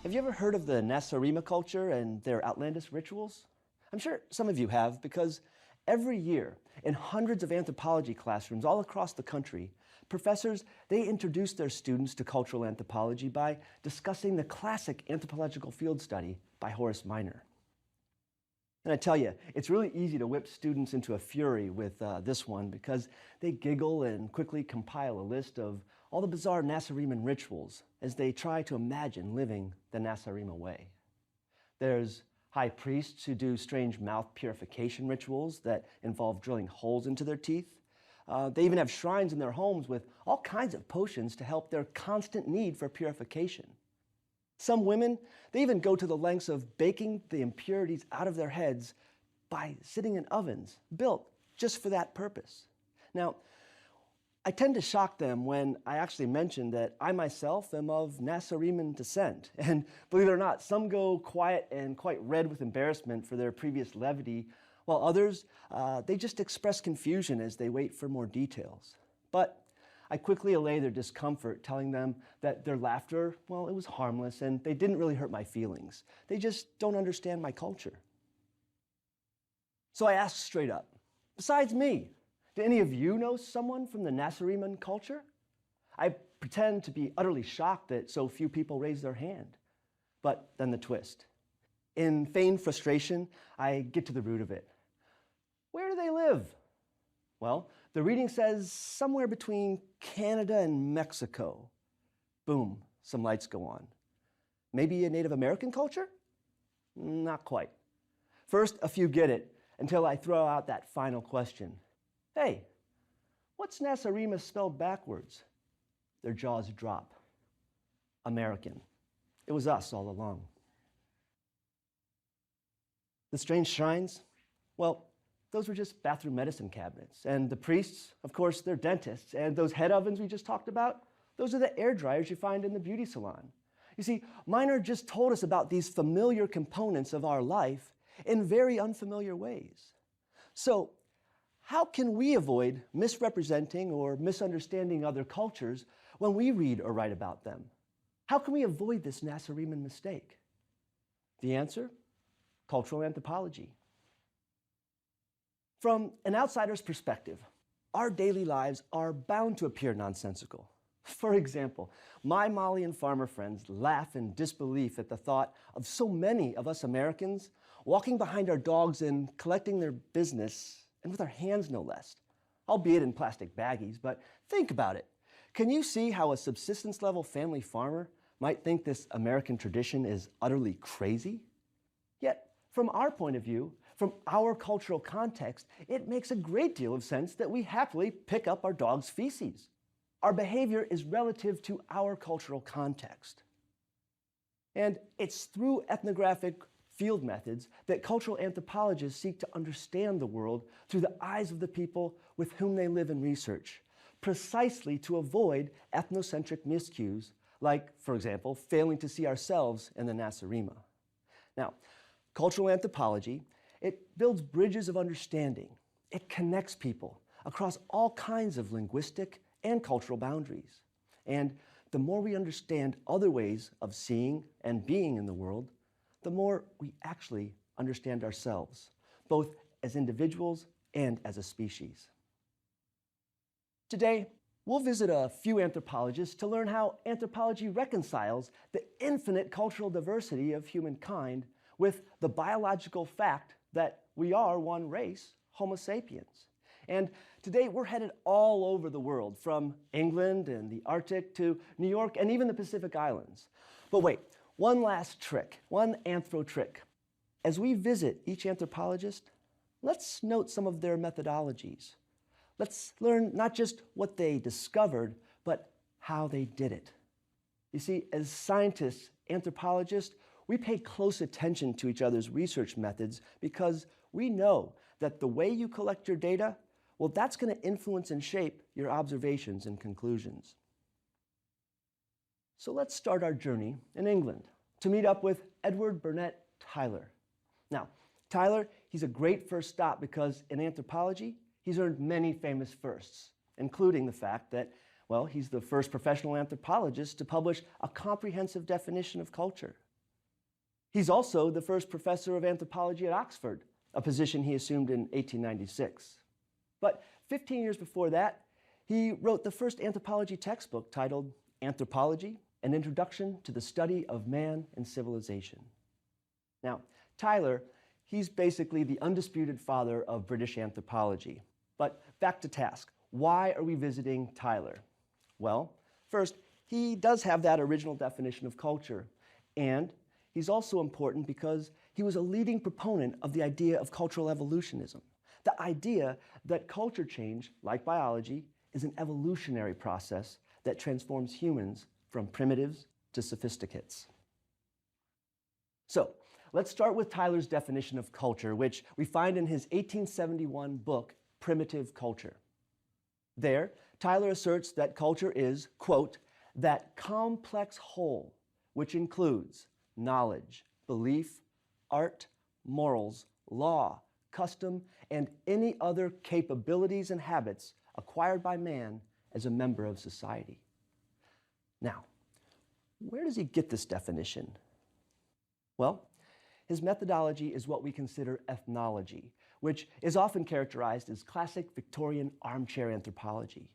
Have you ever heard of the Nasarima culture and their outlandish rituals? I'm sure some of you have, because every year in hundreds of anthropology classrooms all across the country, professors, they introduce their students to cultural anthropology by discussing the classic anthropological field study by Horace Minor. And I tell you, it's really easy to whip students into a fury with this one because they giggle and quickly compile a list of all the bizarre Nasariman rituals as they try to imagine living the Nasarima way. There's high priests who do strange mouth purification rituals that involve drilling holes into their teeth. They even have shrines in their homes with all kinds of potions to help their constant need for purification. Some women, they even go to the lengths of baking the impurities out of their heads by sitting in ovens built just for that purpose. Now, I tend to shock them when I actually mention that I myself am of Nasariman descent. And believe it or not, some go quiet and quite red with embarrassment for their previous levity, while others, they just express confusion as they wait for more details. But I quickly allay their discomfort, telling them that their laughter, well, it was harmless and they didn't really hurt my feelings. They just don't understand my culture. So I asked straight up, besides me, do any of you know someone from the Nasariman culture? I pretend to be utterly shocked that so few people raise their hand. But then the twist. In feigned frustration, I get to the root of it. Where do they live? Well, the reading says somewhere between Canada and Mexico. Boom, some lights go on. Maybe a Native American culture? Not quite. First, a few get it until I throw out that final question. Hey, what's Nasarima spelled backwards? Their jaws drop. American. It was us all along. The strange shrines? Well, those were just bathroom medicine cabinets. And the priests, of course, they're dentists. And those head ovens we just talked about, those are the air dryers you find in the beauty salon. You see, Minor just told us about these familiar components of our life in very unfamiliar ways. So, how can we avoid misrepresenting or misunderstanding other cultures when we read or write about them? How can we avoid this Nasariman mistake? The answer? Cultural anthropology. From an outsider's perspective, our daily lives are bound to appear nonsensical. For example, my Malian farmer friends laugh in disbelief at the thought of so many of us Americans walking behind our dogs and collecting their business, and with our hands no less, albeit in plastic baggies. But think about it. Can you see how a subsistence-level family farmer might think this American tradition is utterly crazy? Yet, from our point of view, from our cultural context, it makes a great deal of sense that we happily pick up our dog's feces. Our behavior is relative to our cultural context. And it's through ethnographic field methods that cultural anthropologists seek to understand the world through the eyes of the people with whom they live and research, precisely to avoid ethnocentric miscues, like, for example, failing to see ourselves in the Nasarima. Now, cultural anthropology, it builds bridges of understanding. It connects people across all kinds of linguistic and cultural boundaries. And the more we understand other ways of seeing and being in the world, the more we actually understand ourselves, both as individuals and as a species. Today, we'll visit a few anthropologists to learn how anthropology reconciles the infinite cultural diversity of humankind with the biological fact that we are one race, Homo sapiens. And today we're headed all over the world, from England and the Arctic to New York and even the Pacific Islands. But wait, one last trick, one anthro trick. As we visit each anthropologist, let's note some of their methodologies. Let's learn not just what they discovered, but how they did it. You see, as scientists, anthropologists, we pay close attention to each other's research methods because we know that the way you collect your data, well, that's going to influence and shape your observations and conclusions. So let's start our journey in England to meet up with Edward Burnett Tyler. Now, Tyler, he's a great first stop because in anthropology, he's earned many famous firsts, including the fact that, well, he's the first professional anthropologist to publish a comprehensive definition of culture. He's also the first professor of anthropology at Oxford, a position he assumed in 1896. But 15 years before that, he wrote the first anthropology textbook titled Anthropology, An Introduction to the Study of Man and Civilization. Now, Tyler, he's basically the undisputed father of British anthropology. But back to task. Why are we visiting Tyler? Well, first, he does have that original definition of culture. And he's also important because he was a leading proponent of the idea of cultural evolutionism. The idea that culture change, like biology, is an evolutionary process that transforms humans from primitives to sophisticates. So, let's start with Tyler's definition of culture, which we find in his 1871 book, Primitive Culture. There, Tyler asserts that culture is, quote, that complex whole which includes knowledge, belief, art, morals, law, custom, and any other capabilities and habits acquired by man as a member of society. Now, where does he get this definition? Well, his methodology is what we consider ethnology, which is often characterized as classic Victorian armchair anthropology.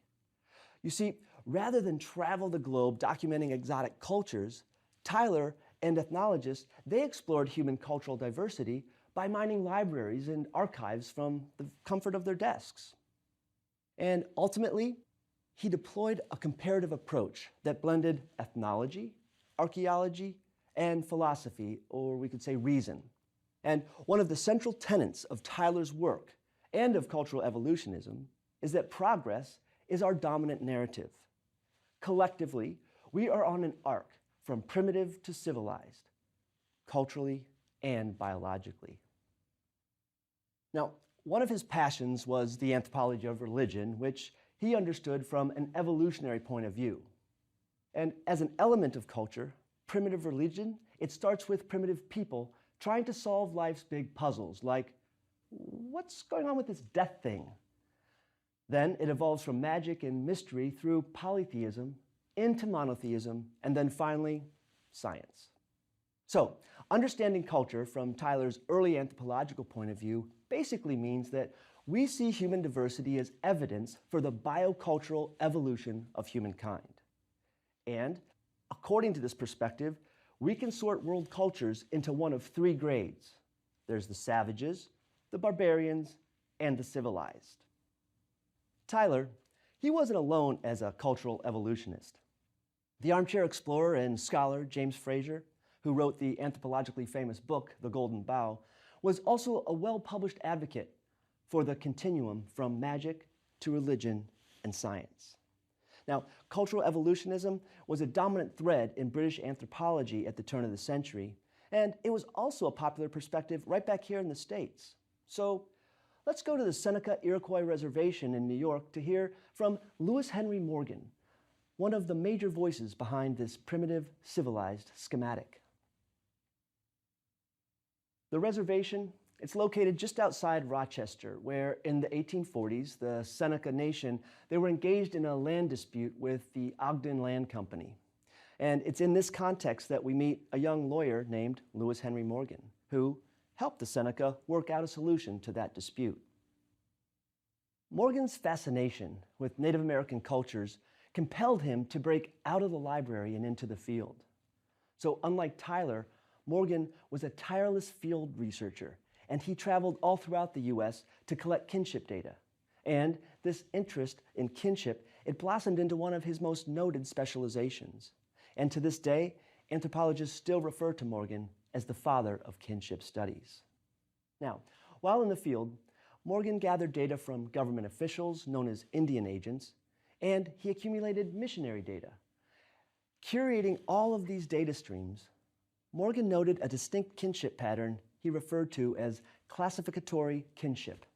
You see, rather than travel the globe documenting exotic cultures, Tyler and ethnologists, they explored human cultural diversity by mining libraries and archives from the comfort of their desks. And ultimately, he deployed a comparative approach that blended ethnology, archaeology, and philosophy, or we could say reason. And one of the central tenets of Tyler's work and of cultural evolutionism is that progress is our dominant narrative. Collectively, we are on an arc from primitive to civilized, culturally and biologically. Now, one of his passions was the anthropology of religion, which he understood from an evolutionary point of view. And as an element of culture, primitive religion, it starts with primitive people trying to solve life's big puzzles, like, what's going on with this death thing? Then it evolves from magic and mystery through polytheism into monotheism, and then finally, science. So, understanding culture from Tyler's early anthropological point of view basically means that we see human diversity as evidence for the biocultural evolution of humankind. And according to this perspective, we can sort world cultures into one of three grades. There's the savages, the barbarians, and the civilized. Tyler, he wasn't alone as a cultural evolutionist. The armchair explorer and scholar James Frazer, who wrote the anthropologically famous book, The Golden Bough, was also a well-published advocate for the continuum from magic to religion and science. Now, cultural evolutionism was a dominant thread in British anthropology at the turn of the century, and it was also a popular perspective right back here in the States. So, let's go to the Seneca Iroquois Reservation in New York to hear from Lewis Henry Morgan, one of the major voices behind this primitive, civilized schematic. The reservation, it's located just outside Rochester, where in the 1840s, the Seneca Nation, they were engaged in a land dispute with the Ogden Land Company. And it's in this context that we meet a young lawyer named Lewis Henry Morgan, who helped the Seneca work out a solution to that dispute. Morgan's fascination with Native American cultures compelled him to break out of the library and into the field. So unlike Tyler, Morgan was a tireless field researcher, and he traveled all throughout the U.S. to collect kinship data. And this interest in kinship, it blossomed into one of his most noted specializations. And to this day, anthropologists still refer to Morgan as the father of kinship studies. Now, while in the field, Morgan gathered data from government officials known as Indian agents, and he accumulated missionary data. Curating all of these data streams, Morgan noted a distinct kinship pattern he referred to as classificatory kinship.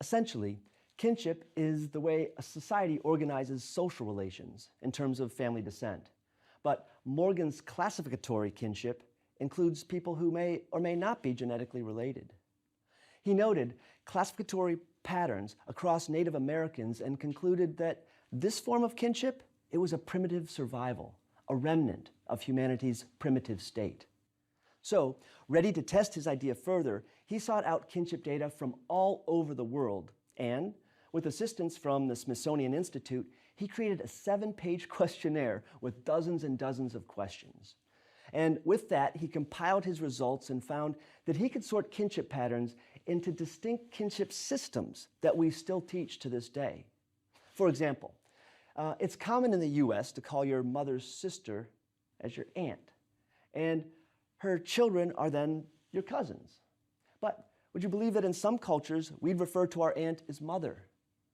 Essentially, kinship is the way a society organizes social relations in terms of family descent. But Morgan's classificatory kinship includes people who may or may not be genetically related. He noted classificatory patterns across Native Americans and concluded that this form of kinship, it was a primitive survival, a remnant of humanity's primitive state. So, ready to test his idea further, he sought out kinship data from all over the world, and with assistance from the Smithsonian Institute, he created a 7-page questionnaire with dozens and dozens of questions. And with that, he compiled his results and found that he could sort kinship patterns into distinct kinship systems that we still teach to this day. For example, it's common in the US to call your mother's sister as your aunt, and her children are then your cousins. But would you believe that in some cultures, we'd refer to our aunt as mother,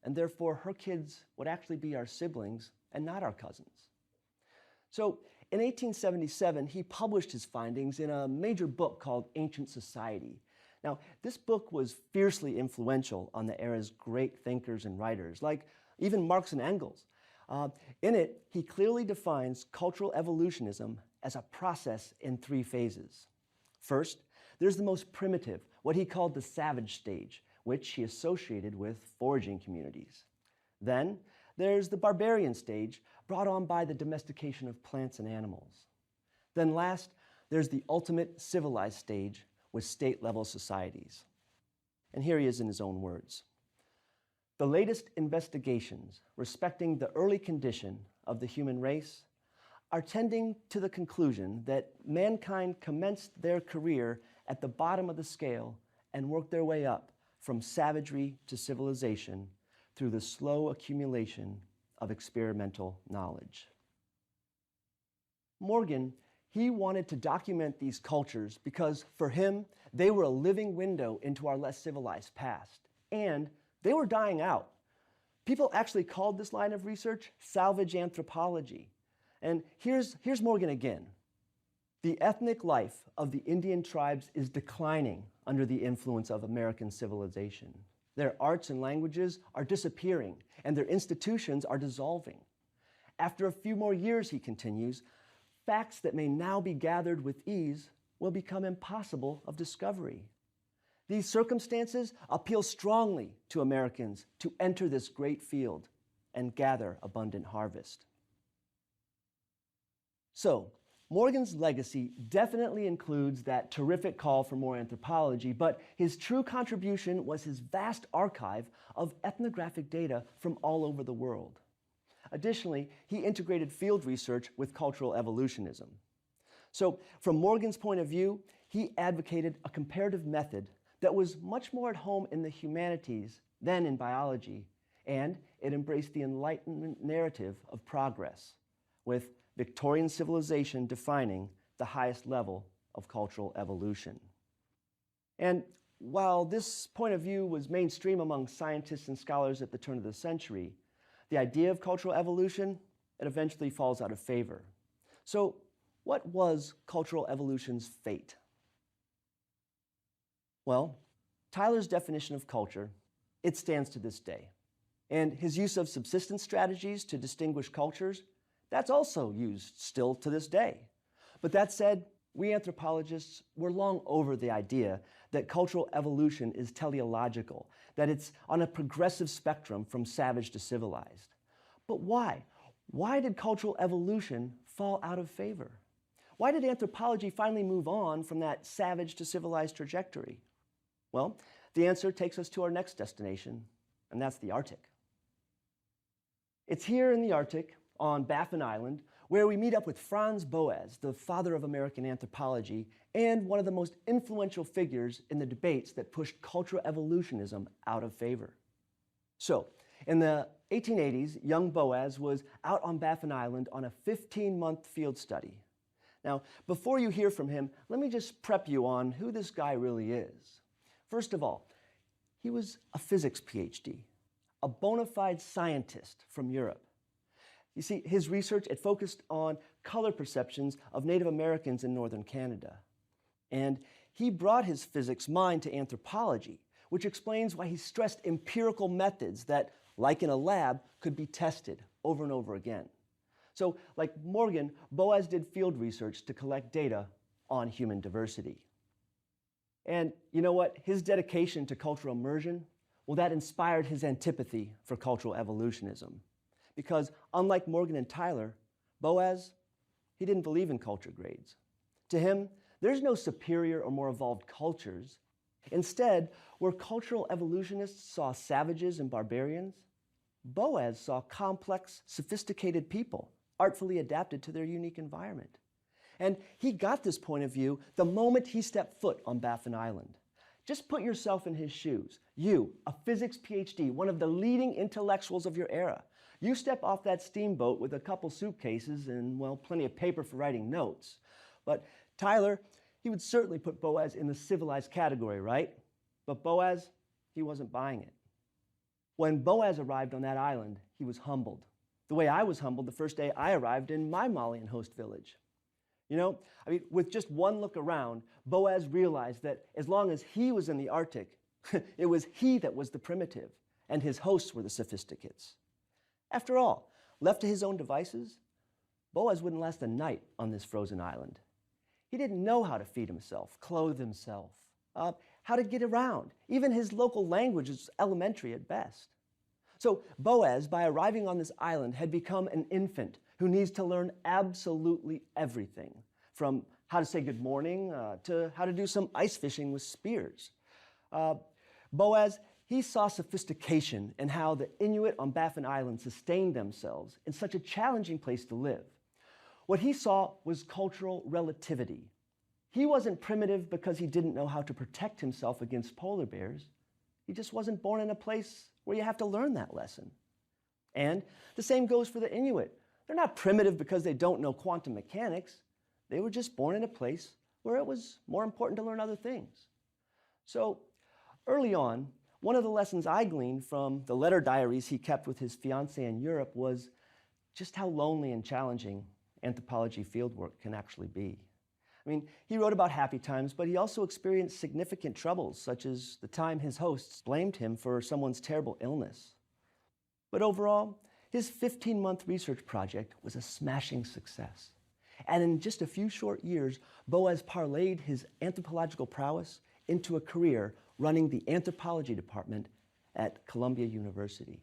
and therefore her kids would actually be our siblings and not our cousins? So in 1877, he published his findings in a major book called Ancient Society. Now, this book was fiercely influential on the era's great thinkers and writers, like even Marx and Engels. In it, he clearly defines cultural evolutionism as a process in 3 phases. First, there's the most primitive, what he called the savage stage, which he associated with foraging communities. Then, there's the barbarian stage, brought on by the domestication of plants and animals. Then last, there's the ultimate civilized stage with state-level societies. And here he is in his own words. The latest investigations respecting the early condition of the human race are tending to the conclusion that mankind commenced their career at the bottom of the scale and worked their way up from savagery to civilization through the slow accumulation of experimental knowledge. Morgan, he wanted to document these cultures because for him, they were a living window into our less civilized past, and they were dying out. People actually called this line of research salvage anthropology. And here's Morgan again. The ethnic life of the Indian tribes is declining under the influence of American civilization. Their arts and languages are disappearing, and their institutions are dissolving. After a few more years, he continues, facts that may now be gathered with ease will become impossible of discovery. These circumstances appeal strongly to Americans to enter this great field and gather abundant harvest. So, Morgan's legacy definitely includes that terrific call for more anthropology, but his true contribution was his vast archive of ethnographic data from all over the world. Additionally, he integrated field research with cultural evolutionism. So, from Morgan's point of view, he advocated a comparative method that was much more at home in the humanities than in biology, and it embraced the Enlightenment narrative of progress, with Victorian civilization defining the highest level of cultural evolution. And while this point of view was mainstream among scientists and scholars at the turn of the century, the idea of cultural evolution, it eventually falls out of favor. So, what was cultural evolution's fate? Well, Tyler's definition of culture, it stands to this day. And his use of subsistence strategies to distinguish cultures, that's also used still to this day. But that said, we anthropologists were long over the idea that cultural evolution is teleological, that it's on a progressive spectrum from savage to civilized. But why? Why did cultural evolution fall out of favor? Why did anthropology finally move on from that savage to civilized trajectory? Well, the answer takes us to our next destination, and that's the Arctic. It's here in the Arctic, on Baffin Island, where we meet up with Franz Boas, the father of American anthropology, and one of the most influential figures in the debates that pushed cultural evolutionism out of favor. So, in the 1880s, young Boas was out on Baffin Island on a 15-month field study. Now, before you hear from him, let me just prep you on who this guy really is. First of all, he was a physics PhD, a bona fide scientist from Europe. You see, his research, it focused on color perceptions of Native Americans in northern Canada. And he brought his physics mind to anthropology, which explains why he stressed empirical methods that, like in a lab, could be tested over and over again. So, like Morgan, Boas did field research to collect data on human diversity. And you know what? His dedication to cultural immersion, well, that inspired his antipathy for cultural evolutionism. Because unlike Morgan and Tyler, Boas, he didn't believe in culture grades. To him, There's no superior or more evolved cultures. Instead, where cultural evolutionists saw savages and barbarians, Boas saw complex, sophisticated people, artfully adapted to their unique environment. And he got this point of view the moment he stepped foot on Baffin Island. Just put yourself in his shoes. You, a physics PhD, one of the leading intellectuals of your era. You step off that steamboat with a couple suitcases and, well, plenty of paper for writing notes. But Tyler, he would certainly put Boas in the civilized category, right? But Boas, he wasn't buying it. When Boas arrived on that island, he was humbled. The way I was humbled the first day I arrived in my Malian host village. You know, with just one look around, Boas realized that as long as he was in the Arctic, it was he that was the primitive, and his hosts were the sophisticates. After all, left to his own devices, Boas wouldn't last a night on this frozen island. He didn't know how to feed himself, clothe himself, how to get around. Even his local language is elementary at best. So Boas, by arriving on this island, had become an infant who needs to learn absolutely everything, from how to say good morning to how to do some ice fishing with spears. Boas, he saw sophistication in how the Inuit on Baffin Island sustained themselves in such a challenging place to live. What he saw was cultural relativity. He wasn't primitive because he didn't know how to protect himself against polar bears. He just wasn't born in a place where you have to learn that lesson. And the same goes for the Inuit. They're not primitive because they don't know quantum mechanics. They were just born in a place where it was more important to learn other things. So early on, one of the lessons I gleaned from the letter diaries he kept with his fiancée in Europe was just how lonely and challenging anthropology fieldwork can actually be. He wrote about happy times, but he also experienced significant troubles, such as the time his hosts blamed him for someone's terrible illness. But overall, his 15-month research project was a smashing success. And in just a few short years, Boas parlayed his anthropological prowess into a career running the anthropology department at Columbia University.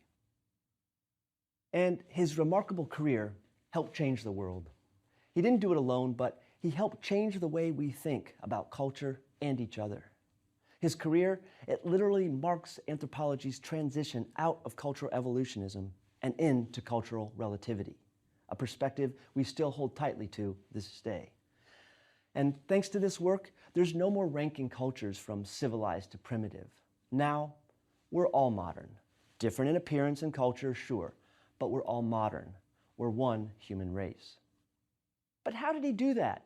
And his remarkable career helped change the world. He didn't do it alone, but he helped change the way we think about culture and each other. His career, it literally marks anthropology's transition out of cultural evolutionism and into cultural relativity, a perspective we still hold tightly to this day. And thanks to this work, there's no more ranking cultures from civilized to primitive. Now, we're all modern. Different in appearance and culture, sure, but we're all modern. We're one human race. But how did he do that?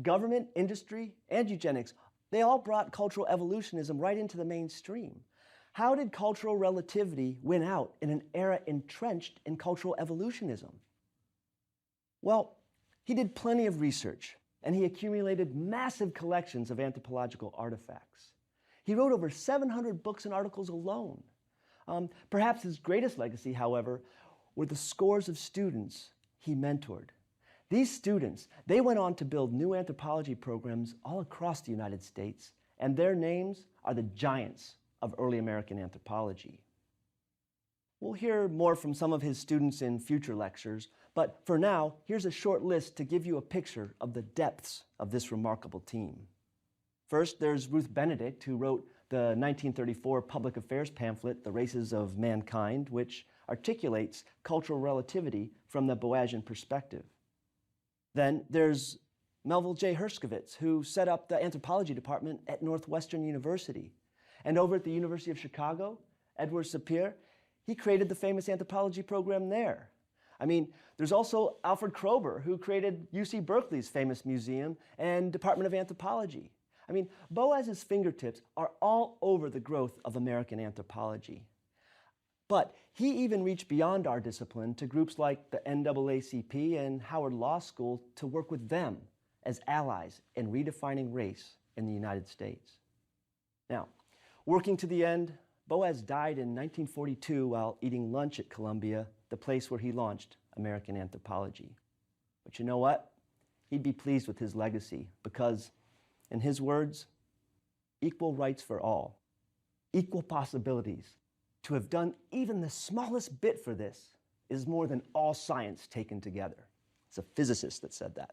Government, industry, and eugenics, they all brought cultural evolutionism right into the mainstream. How did cultural relativity win out in an era entrenched in cultural evolutionism? Well, he did plenty of research, and he accumulated massive collections of anthropological artifacts. He wrote over 700 books and articles alone. Perhaps his greatest legacy, however, were the scores of students he mentored. These students, they went on to build new anthropology programs all across the United States, and their names are the giants of early American anthropology. We'll hear more from some of his students in future lectures, but for now, here's a short list to give you a picture of the depths of this remarkable team. First, there's Ruth Benedict, who wrote the 1934 public affairs pamphlet, The Races of Mankind, which articulates cultural relativity from the Boasian perspective. Then there's Melville J. Herskovitz, who set up the anthropology department at Northwestern University. And over at the University of Chicago, Edward Sapir, he created the famous anthropology program there. There's also Alfred Kroeber, who created UC Berkeley's famous museum and Department of Anthropology. Boas's fingertips are all over the growth of American anthropology. But he even reached beyond our discipline to groups like the NAACP and Howard Law School to work with them as allies in redefining race in the United States. Now, working to the end, Boas died in 1942 while eating lunch at Columbia, the place where he launched American anthropology. But you know what? He'd be pleased with his legacy because, in his words, equal rights for all, equal possibilities. To have done even the smallest bit for this is more than all science taken together. It's a physicist that said that.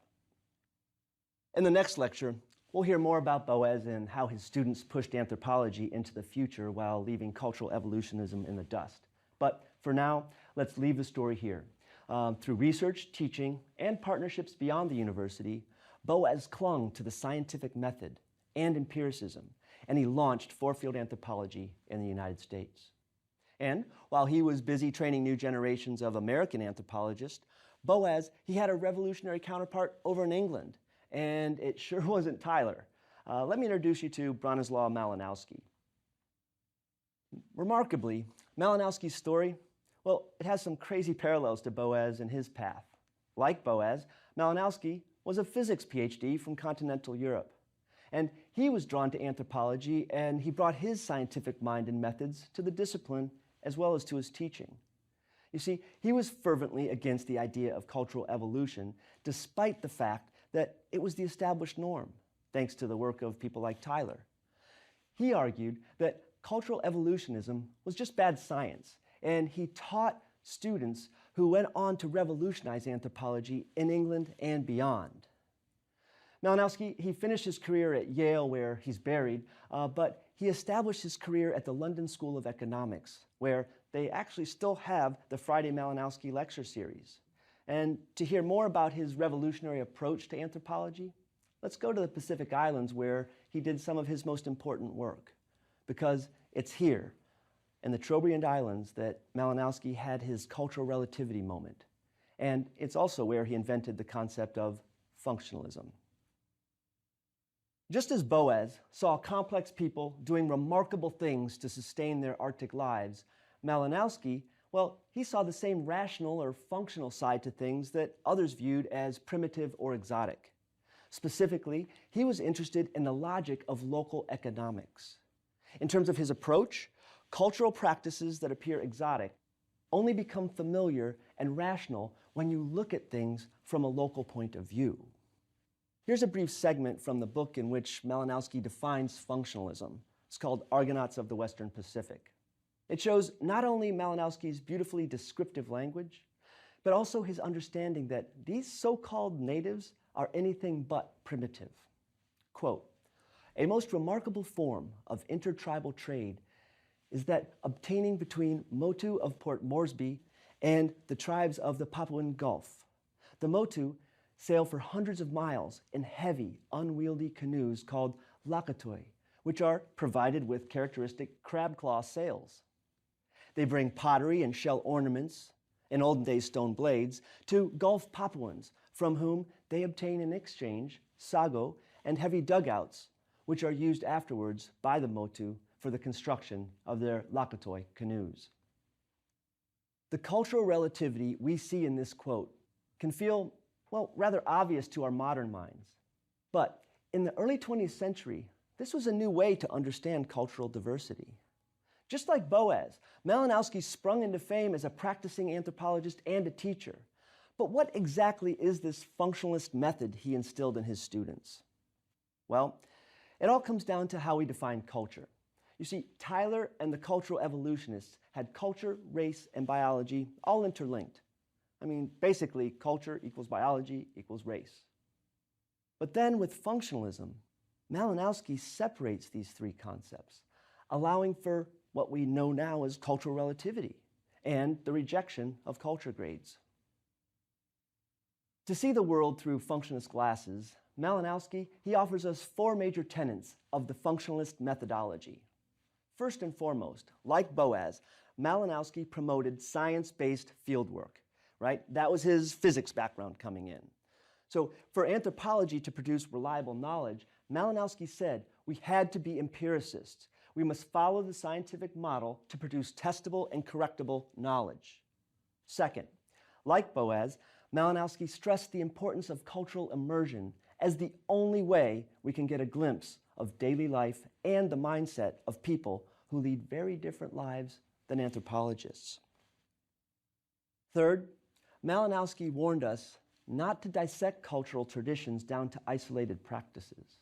In the next lecture, We'll hear more about Boas and how his students pushed anthropology into the future while leaving cultural evolutionism in the dust. But for now, let's leave the story here. Through research, teaching, and partnerships beyond the university, Boas clung to the scientific method and empiricism, and he launched four-field anthropology in the United States. And while he was busy training new generations of American anthropologists, Boas, he had a revolutionary counterpart over in England, and it sure wasn't Tyler. Let me introduce you to Bronislaw Malinowski. Remarkably, Malinowski's story, well, it has some crazy parallels to Boas and his path. Like Boas, Malinowski was a physics PhD from continental Europe. And he was drawn to anthropology, and he brought his scientific mind and methods to the discipline as well as to his teaching. You see, he was fervently against the idea of cultural evolution, despite the fact that it was the established norm, thanks to the work of people like Tyler. He argued that cultural evolutionism was just bad science, and he taught students who went on to revolutionize anthropology in England and beyond. Malinowski, he finished his career at Yale, where he's buried, but he established his career at the London School of Economics, where they actually still have the Friday Malinowski lecture series. And to hear more about his revolutionary approach to anthropology, let's go to the Pacific Islands, where he did some of his most important work. Because it's here, in the Trobriand Islands, that Malinowski had his cultural relativity moment. And it's also where he invented the concept of functionalism. Just as Boas saw complex people doing remarkable things to sustain their Arctic lives, Malinowski, well, he saw the same rational or functional side to things that others viewed as primitive or exotic. Specifically, he was interested in the logic of local economics. In terms of his approach, cultural practices that appear exotic only become familiar and rational when you look at things from a local point of view. Here's a brief segment from the book in which Malinowski defines functionalism. It's called Argonauts of the Western Pacific. It shows not only Malinowski's beautifully descriptive language, but also his understanding that these so-called natives are anything but primitive. Quote, "A most remarkable form of intertribal trade is that obtaining between Motu of Port Moresby and the tribes of the Papuan Gulf. The Motu sail for hundreds of miles in heavy, unwieldy canoes called lakatoi, which are provided with characteristic crab claw sails. They bring pottery and shell ornaments, in olden days stone blades, to Gulf Papuans, from whom they obtain in exchange sago and heavy dugouts, which are used afterwards by the Motu for the construction of their lakatoi canoes." The cultural relativity we see in this quote can feel, well, rather obvious to our modern minds. But in the early 20th century, this was a new way to understand cultural diversity. Just like Boas, Malinowski sprung into fame as a practicing anthropologist and a teacher. But what exactly is this functionalist method he instilled in his students? Well, it all comes down to how we define culture. You see, Tyler and the cultural evolutionists had culture, race, and biology all interlinked. I mean, basically, culture equals biology equals race. But then with functionalism, Malinowski separates these three concepts, allowing for what we know now as cultural relativity and the rejection of culture grades. To see the world through functionalist glasses, Malinowski, he offers us four major tenets of the functionalist methodology. First and foremost, like Boas, Malinowski promoted science-based fieldwork, right? That was his physics background coming in. So for anthropology to produce reliable knowledge, Malinowski said we had to be empiricists. We must follow the scientific model to produce testable and correctable knowledge. Second, like Boas, Malinowski stressed the importance of cultural immersion as the only way we can get a glimpse of daily life and the mindset of people who lead very different lives than anthropologists. Third, Malinowski warned us not to dissect cultural traditions down to isolated practices.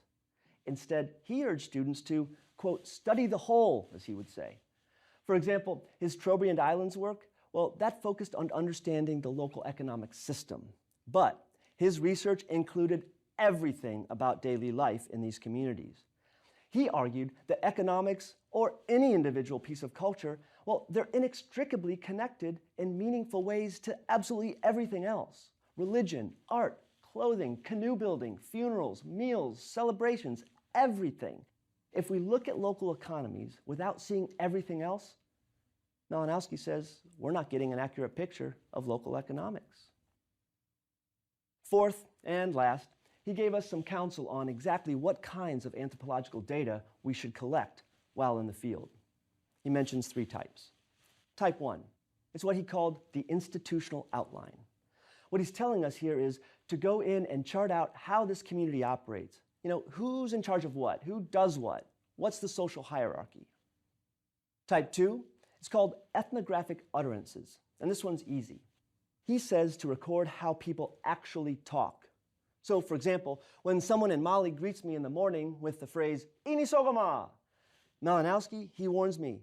Instead, he urged students to, quote, study the whole, as he would say. For example, his Trobriand Islands work, well, that focused on understanding the local economic system. But his research included everything about daily life in these communities. He argued that economics, or any individual piece of culture, well, they're inextricably connected in meaningful ways to absolutely everything else. Religion, art, clothing, canoe building, funerals, meals, celebrations, everything. If we look at local economies without seeing everything else, Malinowski says we're not getting an accurate picture of local economics. Fourth and last, he gave us some counsel on exactly what kinds of anthropological data we should collect while in the field. He mentions 3 types. Type 1 is what he called the institutional outline. What he's telling us here is to go in and chart out how this community operates. You know, who's in charge of what? Who does what? What's the social hierarchy? Type 2 is called ethnographic utterances, and this one's easy. He says to record how people actually talk. So, for example, when someone in Mali greets me in the morning with the phrase, "Inisogama," Malinowski, he warns me,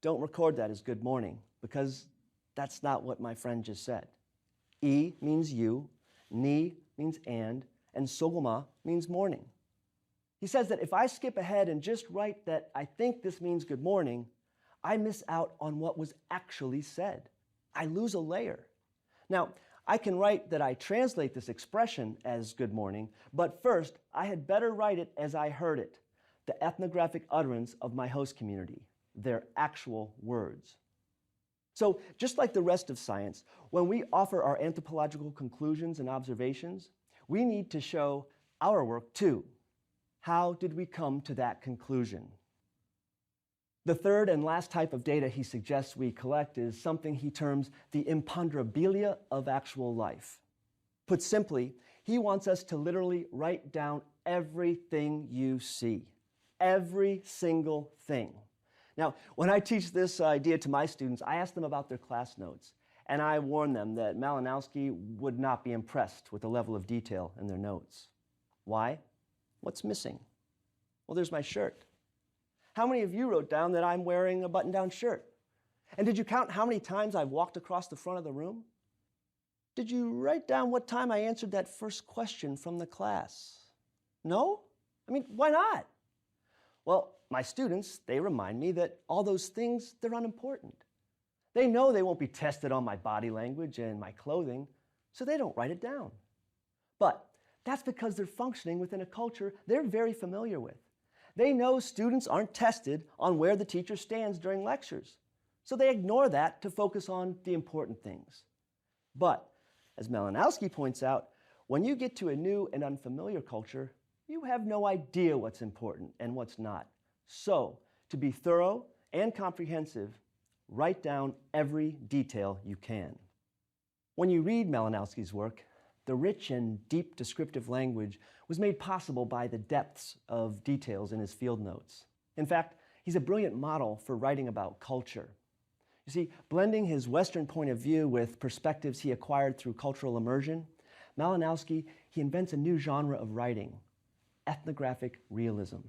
don't record that as good morning, because that's not what my friend just said. I means you, ni means and sogoma means morning. He says that if I skip ahead and just write that I think this means good morning, I miss out on what was actually said. I lose a layer. Now, I can write that I translate this expression as good morning, but first, I had better write it as I heard it, the ethnographic utterance of my host community, their actual words. So, just like the rest of science, when we offer our anthropological conclusions and observations, we need to show our work too. How did we come to that conclusion? The third and last type of data he suggests we collect is something he terms the imponderabilia of actual life. Put simply, he wants us to literally write down everything you see, every single thing. Now, when I teach this idea to my students, I ask them about their class notes, and I warn them that Malinowski would not be impressed with the level of detail in their notes. Why? What's missing? Well, there's my shirt. How many of you wrote down that I'm wearing a button-down shirt? And did you count how many times I've walked across the front of the room? Did you write down what time I answered that first question from the class? No? I mean, why not? Well, my students, they remind me that all those things, they're unimportant. They know they won't be tested on my body language and my clothing, so they don't write it down. But that's because they're functioning within a culture they're very familiar with. They know students aren't tested on where the teacher stands during lectures, so they ignore that to focus on the important things. But, as Malinowski points out, when you get to a new and unfamiliar culture, you have no idea what's important and what's not. So, to be thorough and comprehensive, write down every detail you can. When you read Malinowski's work, the rich and deep descriptive language was made possible by the depths of details in his field notes. In fact, he's a brilliant model for writing about culture. You see, blending his Western point of view with perspectives he acquired through cultural immersion, Malinowski, he invents a new genre of writing, ethnographic realism.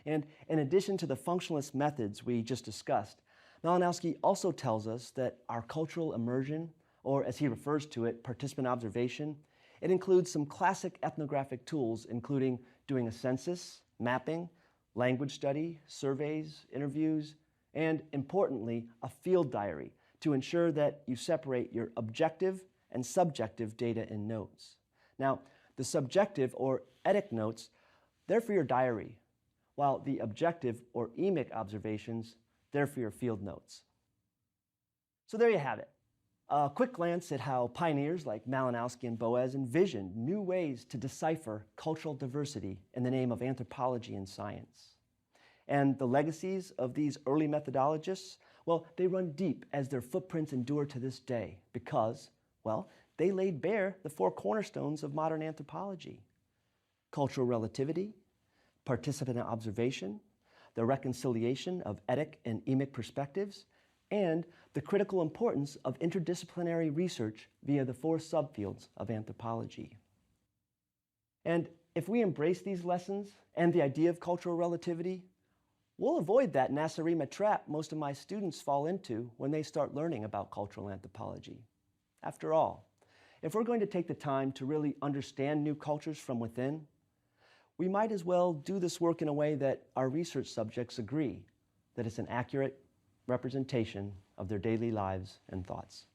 And in addition to the functionalist methods we just discussed, Malinowski also tells us that our cultural immersion, or as he refers to it, participant observation, it includes some classic ethnographic tools, including doing a census, mapping, language study, surveys, interviews, and importantly, a field diary to ensure that you separate your objective and subjective data in notes. Now, the subjective or etic notes, they're for your diary, while the objective or emic observations, they're for your field notes. So there you have it. A quick glance at how pioneers like Malinowski and Boas envisioned new ways to decipher cultural diversity in the name of anthropology and science. And the legacies of these early methodologists, well, they run deep as their footprints endure to this day because, well, they laid bare the 4 cornerstones of modern anthropology: cultural relativity, participant observation, the reconciliation of etic and emic perspectives, and the critical importance of interdisciplinary research via the 4 subfields of anthropology. And if we embrace these lessons and the idea of cultural relativity, we'll avoid that Nasarima trap most of my students fall into when they start learning about cultural anthropology. After all, If we're going to take the time to really understand new cultures from within, we might as well do this work in a way that our research subjects agree that it's an accurate representation of their daily lives and thoughts.